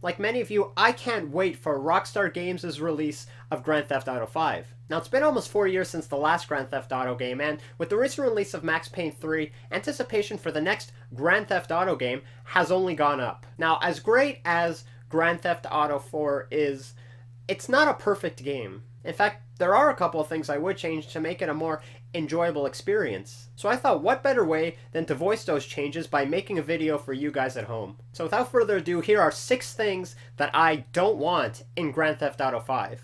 Like many of you, I can't wait for Rockstar Games' release of Grand Theft Auto 5. Now, it's been almost 4 years since the last Grand Theft Auto game, and with the recent release of Max Payne 3, anticipation for the next Grand Theft Auto game has only gone up. Now, as great as Grand Theft Auto 4 is, it's not a perfect game. In fact, there are a couple of things I would change to make it a more enjoyable experience. So I thought, what better way than to voice those changes by making a video for you guys at home. So without further ado, here are 6 things that I don't want in Grand Theft Auto 5.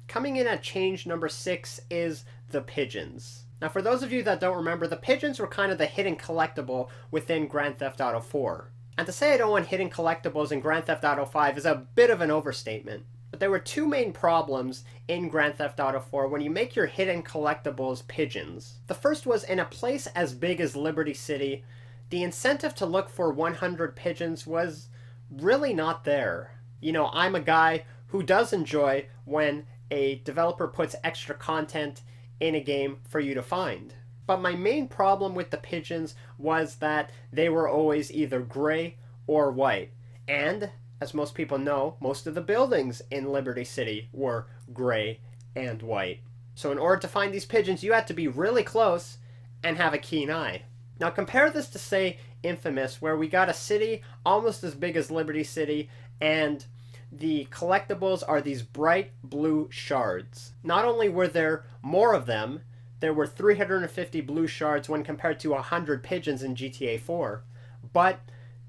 Coming in at change number 6 is the Pigeons. Now, for those of you that don't remember, the Pigeons were kind of the hidden collectible within Grand Theft Auto 4. And to say I don't want hidden collectibles in Grand Theft Auto 5 is a bit of an overstatement. But there were 2 main problems in Grand Theft Auto 4 when you make your hidden collectibles pigeons. The first was, in a place as big as Liberty City, the incentive to look for 100 pigeons was really not there. You know, I'm a guy who does enjoy when a developer puts extra content in a game for you to find. But my main problem with the pigeons was that they were always either gray or white. And, as most people know, most of the buildings in Liberty City were gray and white. So in order to find these pigeons, you had to be really close and have a keen eye. Now compare this to, say, Infamous, where we got a city almost as big as Liberty City, and the collectibles are these bright blue shards. Not only were there more of them, there were 350 blue shards when compared to 100 pigeons in GTA 4, but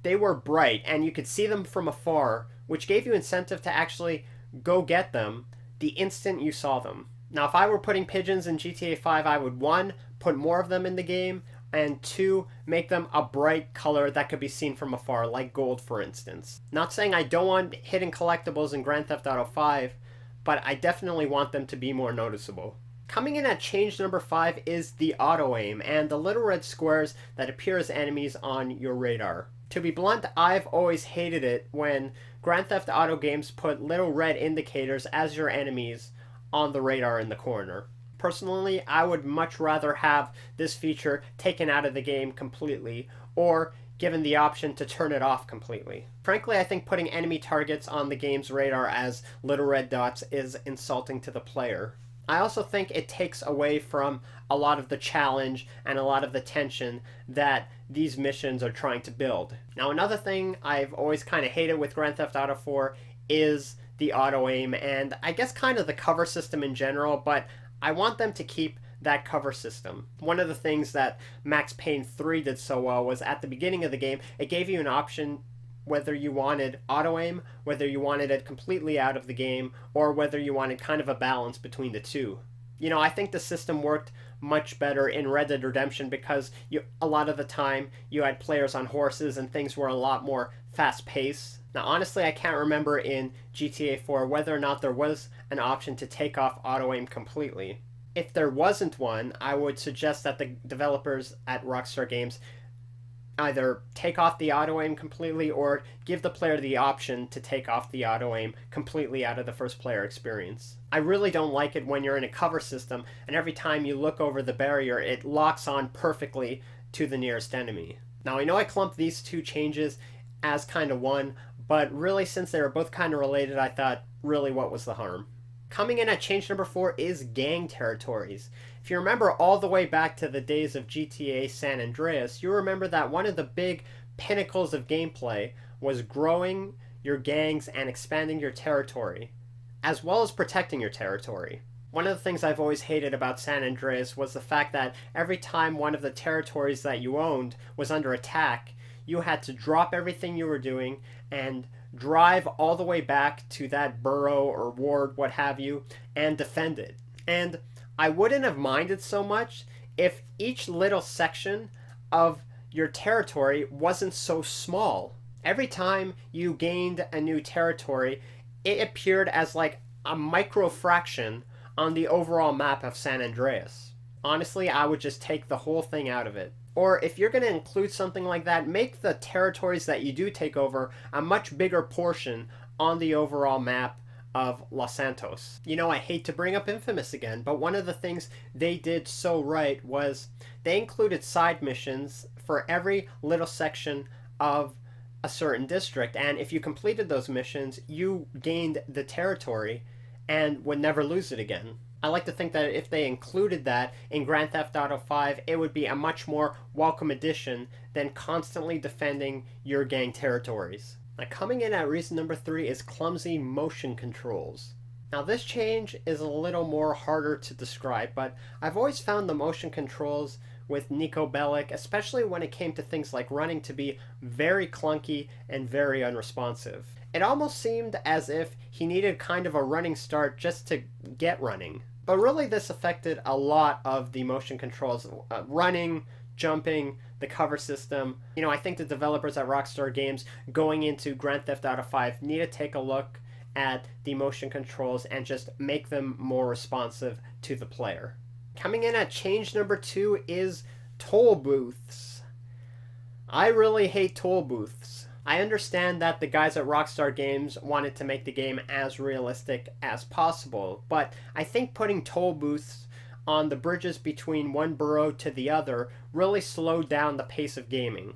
they were bright and you could see them from afar, which gave you incentive to actually go get them the instant you saw them. Now, if I were putting pigeons in GTA 5, I would 1. Put more of them in the game, and 2. Make them a bright color that could be seen from afar, like gold, for instance. Not saying I don't want hidden collectibles in Grand Theft Auto 5, but I definitely want them to be more noticeable. Coming in at change number 5 is the auto-aim, and the little red squares that appear as enemies on your radar. To be blunt, I've always hated it when Grand Theft Auto games put little red indicators as your enemies on the radar in the corner. Personally, I would much rather have this feature taken out of the game completely, or given the option to turn it off completely. Frankly, I think putting enemy targets on the game's radar as little red dots is insulting to the player. I also think it takes away from a lot of the challenge and a lot of the tension that these missions are trying to build. Now, another thing I've always kind of hated with Grand Theft Auto 4 is the auto-aim, and I guess kind of the cover system in general, but I want them to keep that cover system. One of the things that Max Payne 3 did so well was at the beginning of the game, it gave you an option whether you wanted auto-aim, whether you wanted it completely out of the game, or whether you wanted kind of a balance between the two. You know, I think the system worked much better in Red Dead Redemption because a lot of the time you had players on horses and things were a lot more fast-paced. Now, honestly, I can't remember in GTA 4 whether or not there was an option to take off auto-aim completely. If there wasn't one, I would suggest that the developers at Rockstar Games either take off the auto-aim completely or give the player the option to take off the auto-aim completely out of the first player experience. I really don't like it when you're in a cover system and every time you look over the barrier, it locks on perfectly to the nearest enemy. Now, I know I clumped these 2 changes as kind of one, but really, since they were both kind of related, I thought, really, what was the harm? Coming in at change number 4 is gang territories. If you remember all the way back to the days of GTA San Andreas, you remember that one of the big pinnacles of gameplay was growing your gangs and expanding your territory, as well as protecting your territory. One of the things I've always hated about San Andreas was the fact that every time one of the territories that you owned was under attack, you had to drop everything you were doing and drive all the way back to that borough or ward, what have you, and defend it. And I wouldn't have minded so much if each little section of your territory wasn't so small. Every time you gained a new territory, it appeared as like a micro fraction on the overall map of San Andreas. Honestly, I would just take the whole thing out of it. Or if you're going to include something like that, make the territories that you do take over a much bigger portion on the overall map of Los Santos. You know, I hate to bring up Infamous again, but one of the things they did so right was they included side missions for every little section of a certain district, and if you completed those missions, you gained the territory and would never lose it again. I like to think that if they included that in Grand Theft Auto 5, it would be a much more welcome addition than constantly defending your gang territories. Now, coming in at reason number 3 is clumsy motion controls. Now, this change is a little more harder to describe, but I've always found the motion controls with Niko Bellic, especially when it came to things like running, to be very clunky and very unresponsive. It almost seemed as if he needed kind of a running start just to get running. But really this affected a lot of the motion controls, running, jumping, the cover system. You know, I think the developers at Rockstar Games going into Grand Theft Auto 5 need to take a look at the motion controls and just make them more responsive to the player. Coming in at change number 2 is toll booths. I really hate toll booths. I understand that the guys at Rockstar Games wanted to make the game as realistic as possible, but I think putting toll booths on the bridges between one borough to the other really slowed down the pace of gaming.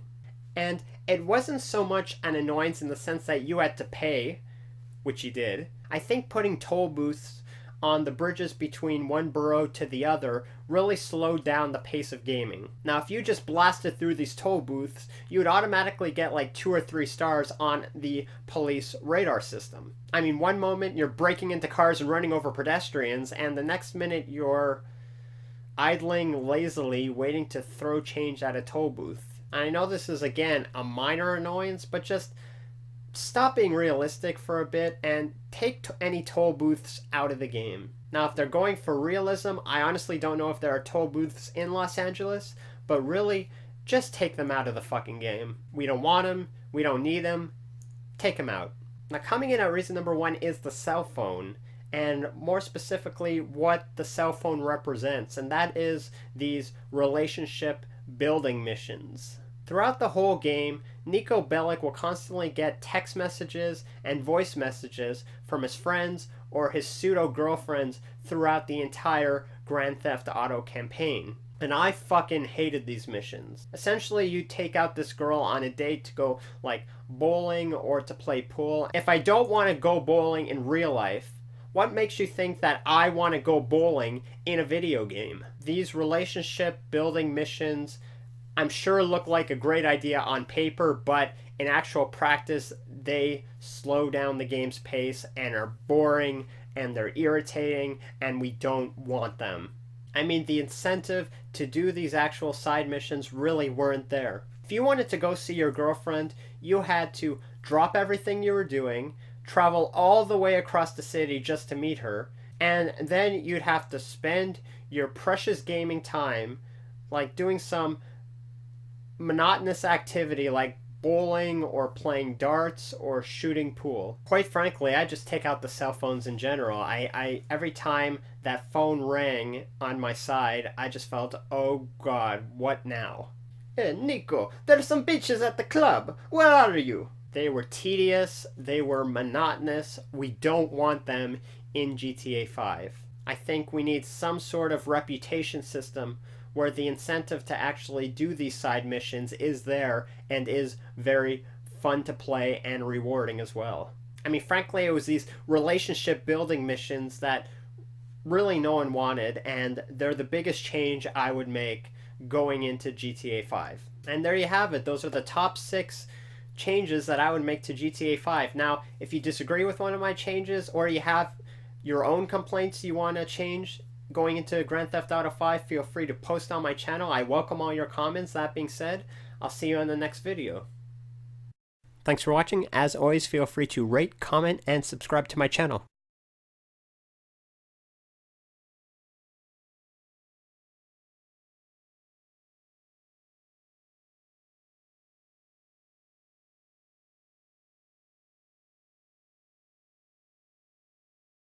And it wasn't so much an annoyance in the sense that you had to pay, which you did. I think putting toll booths on the bridges between one borough to the other really slowed down the pace of gaming. Now, if you just blasted through these toll booths, you would automatically get like 2 or 3 stars on the police radar system. I mean, one moment you're breaking into cars and running over pedestrians, and the next minute you're idling lazily waiting to throw change at a toll booth. I know this is, again, a minor annoyance, but just stop being realistic for a bit and take any toll booths out of the game. Now, if they're going for realism, I honestly don't know if there are toll booths in Los Angeles, but really, just take them out of the fucking game. We don't want them. We don't need them. Take them out. Now, coming in at reason number 1 is the cell phone, and more specifically, what the cell phone represents, and that is these relationship building missions. Throughout the whole game, Niko Bellic will constantly get text messages and voice messages from his friends or his pseudo-girlfriends throughout the entire Grand Theft Auto campaign. And I fucking hated these missions. Essentially, you take out this girl on a date to go, like, bowling or to play pool. If I don't want to go bowling in real life, what makes you think that I want to go bowling in a video game? These relationship building missions, I'm sure, look like a great idea on paper, but in actual practice, they slow down the game's pace and are boring and they're irritating and we don't want them. I mean, the incentive to do these actual side missions really weren't there. If you wanted to go see your girlfriend, you had to drop everything you were doing, travel all the way across the city just to meet her, and then you'd have to spend your precious gaming time like doing some monotonous activity like bowling or playing darts or shooting pool. Quite frankly, I just take out the cell phones in general. I every time that phone rang on my side, I just felt, oh god, what now? Hey, Nico, there's some bitches at the club. Where are you? They were tedious, they were monotonous. We don't want them in GTA 5. I think we need some sort of reputation system where the incentive to actually do these side missions is there and is very fun to play and rewarding as well. I mean, frankly, it was these relationship building missions that really no one wanted, and they're the biggest change I would make going into GTA 5. And there you have it. Those are the top 6 changes that I would make to GTA 5. Now, if you disagree with one of my changes, or you have your own complaints you want to change going into Grand Theft Auto 5, feel free to post on my channel. I welcome all your comments. That being said, I'll see you in the next video. Thanks for watching. As always, feel free to rate, comment, and subscribe to my channel.